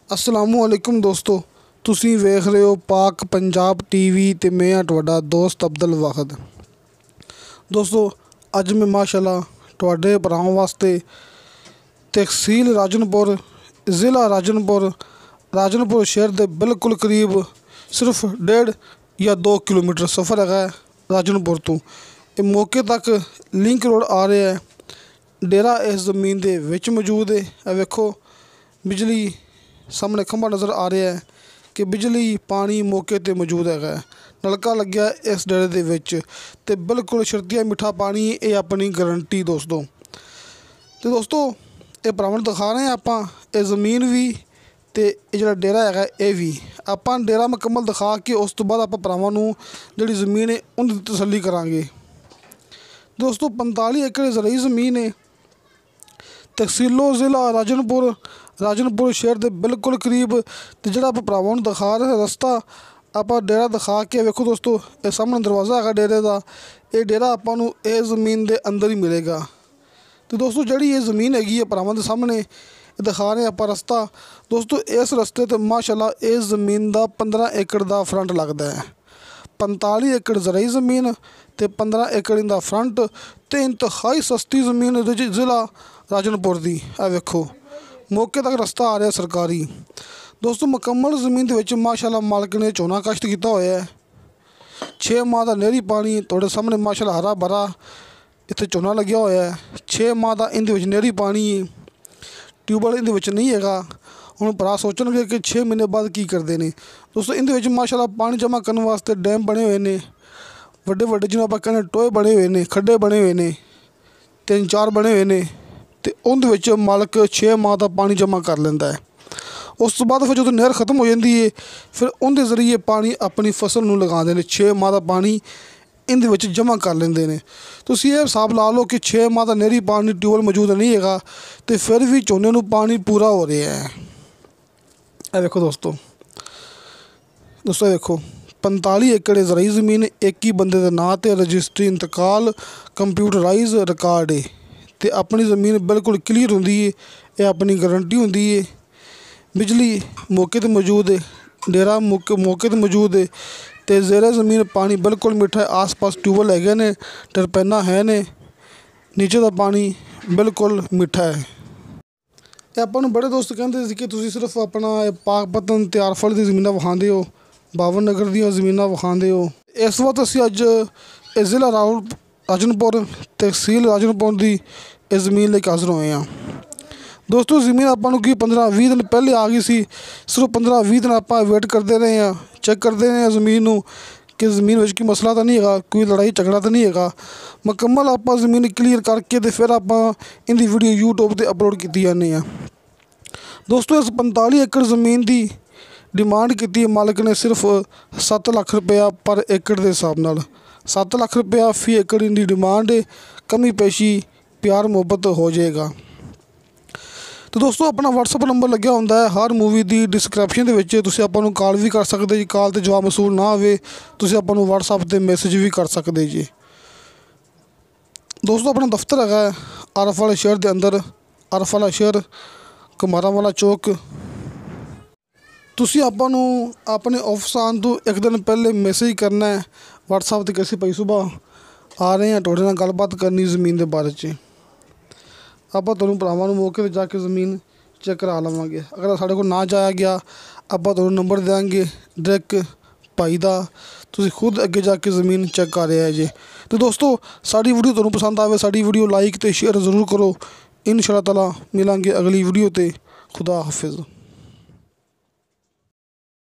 अस्सलामुअलैकुम दोस्तों, तुसीं वेख रहे हो पाक पंजाब टीवी ते मैं हाँ तुहाडा दोस्त अब्दुल वाहिद। दोस्तों अज मैं माशाअल्लाह तुहाडे भरावां वास्ते तहसील राजनपुर, ज़िला राजनपुर शहर के बिल्कुल करीब सिर्फ 1.5 या 2 किलोमीटर सफ़र है राजनपुर तो। ये मौके तक लिंक रोड आ रहा है। डेरा इस ज़मीन के विच मौजूद है। ये वेखो बिजली सामने खंभा नज़र आ रहा है कि बिजली पानी मौके ते मौजूद है। नलका लग्या इस डेरे दे विच ते बिल्कुल शर्तिया मिठा पानी। ये अपनी गारंटी दोस्तों। तो दोस्तों ये भरावां दिखा रहे हैं आपां ये ज़मीन भी ते ये जिहड़ा डेरा है ये भी। आपां डेरा मुकम्मल दिखा के उस तो बाद आपां भरावां नूं जिहड़ी ज़मीन है उनकी तसल्ली करांगे। दोस्तों 45 एकड़ ज़रई ज़मीन है। तहसीलो ज़िला राजनपुर शहर के बिल्कुल करीब। तो जो आप भरावां नूं दिखा रहे रस्ता आप डेरा दिखा के वेखो दोस्तों। ये सामने दरवाज़ा है डेरे का। ये डेरा आपां नूं इस ज़मीन के अंदर ही मिलेगा। तो दोस्तों जी ये ज़मीन हैगी है भरावां दे सामने दिखा रहे आप रस्ता। दोस्तों इस रस्ते तो माशाअल्लाह इस ज़मीन का 15 एकड़ का फ्रंट लगता है। 45 एकड़ ज़रई ज़मीन तो 15 एकड़ इनका फ्रंट तो इंतहाई सस्ती ज़मीन ज़िला राजनपुर की। आ वेखो मौके तक रस्ता आ रहा सरकारी। दोस्तों मुकम्मल ज़मीन के विच माशाअल्लाह मालक ने झोना काश्त किया होया है। 6 माह का नहरी पानी तुहाडे सामने माशाअल्लाह हरा भरा इत्थे झोना लग्या होया है। 6 माह का इहदे विच नहरी पानी है। ट्यूबवैल इहदे विच नहीं हैगा। हुण भरा सोचणगे कि 6 महीने बाद की करते हैं। दोस्तों इहदे विच माशाअल्लाह पानी जमा करने वास्ते डैम बने हुए हैं। वड्डे वड्डे जिन्होंने आपां कहने टोए बने हुए हैं, खड्डे बने हुए हैं, 3-4 बने हुए हैं। तो उहदे विच मालक 6 माह का पानी जमा कर लैंदा है। उस तो बाद फिर जो नहर खत्म हो जाती है फिर उनके जरिए पानी अपनी फसल नूं लगाते हैं। 6 माह का पानी इहदे विच जमा कर लेंदे ने। तुसीं ये हिसाब ला लो कि 6 माह का नहरी पानी ट्यूबवैल मौजूद नहीं हैगा तो फिर भी झोने नूं पानी पूरा हो रहा है। ये देखो दोस्तों देखो 45 एकड़ ज़रई ज़मीन एक ही बंदे के नाँ ते रजिस्ट्री इंतकाल कंप्यूटराइज रिकॉर्ड है। तो अपनी ज़मीन बिल्कुल क्लीयर होंदी है। ये अपनी गारंटी होंदी है। बिजली मौके ते मौजूद है। डेरा मौके ते मौजूद है। तो ज़ेरे ज़मीन पानी बिल्कुल मिठा है। आस पास ट्यूबवैल हैगे ने, टरपैना है ने, नीचे का पानी बिल्कुल मिठा है। ये आपां नूं बड़े दोस्त कहते सी कि तुसीं सिर्फ अपना पाकपतन ते आरफल दी ज़मीनां विखांदे हो, बावन नगर दी ज़मीनां विखांदे हो। इस वक्त असीं अज ज़िला राजनपुर तहसील राजनपुर की इस ज़मीन लेके हाज़र होए हैं। दोस्तों ज़मीन आपां नूं 15-20 दिन पहले आ गई सी। सिर्फ 15-20 दिन आपां वेट करते रहे हैं, चेक करते रहे हैं ज़मीन नूं कि ज़मीन विच कोई मसला तो नहीं हैगा, कोई लड़ाई झगड़ा तो नहीं हैगा। मुकम्मल आपां ज़मीन क्लीयर करके तो फिर आपां इहदी वीडियो यूट्यूब पर अपलोड की जाती है। दोस्तों इस 45 एकड़ ज़मीन की डिमांड की मालिक ने सिर्फ 7 लाख रुपया पर एकड़ के हिसाब नाल। 7 लाख रुपया फी एकड़ इनकी डिमांड है। कमी पेशी प्यार मुहब्बत हो जाएगा। तो दोस्तों अपना WhatsApp नंबर लग्या होंदा है हर मूवी की डिस्क्रिप्शन के विच। तुसीं आपां नूं कॉल भी कर सकते जी। कॉल ते जवाब मसूल ना आवे तुसीं आपां नूं WhatsApp ते मैसेज भी कर सकते जी। दोस्तों अपना दफ्तर है आरफ वाले शहर के अंदर, आरफ वाला शहर कुमारा वाला चौक। तुसीं आपां नूं अपने ऑफिस आने तो एक दिन पहले मैसेज करना है WhatsApp ते कि असीं भाई सुबह आ रहे हैं तुहाडे नाल गलबात करनी ज़मीन के बारे च। आपां तुहानूं भरावां नूं मौके ते जाके ज़मीन चेक करा लवांगे। अगर साढ़े कोल ना जाया गया आपां तुहानूं नंबर देंगे डायरैक्ट भाई दा, तुसीं खुद अगे जाके ज़मीन चेक कर आया जे। तो दोस्तों साड़ी वीडियो तुहानूं पसंद आवे साड़ी वीडियो लाइक ते शेयर ज़रूर करो। इंशाअल्लाह ताला मिलांगे अगली वीडियो ते। खुदा हाफिज़।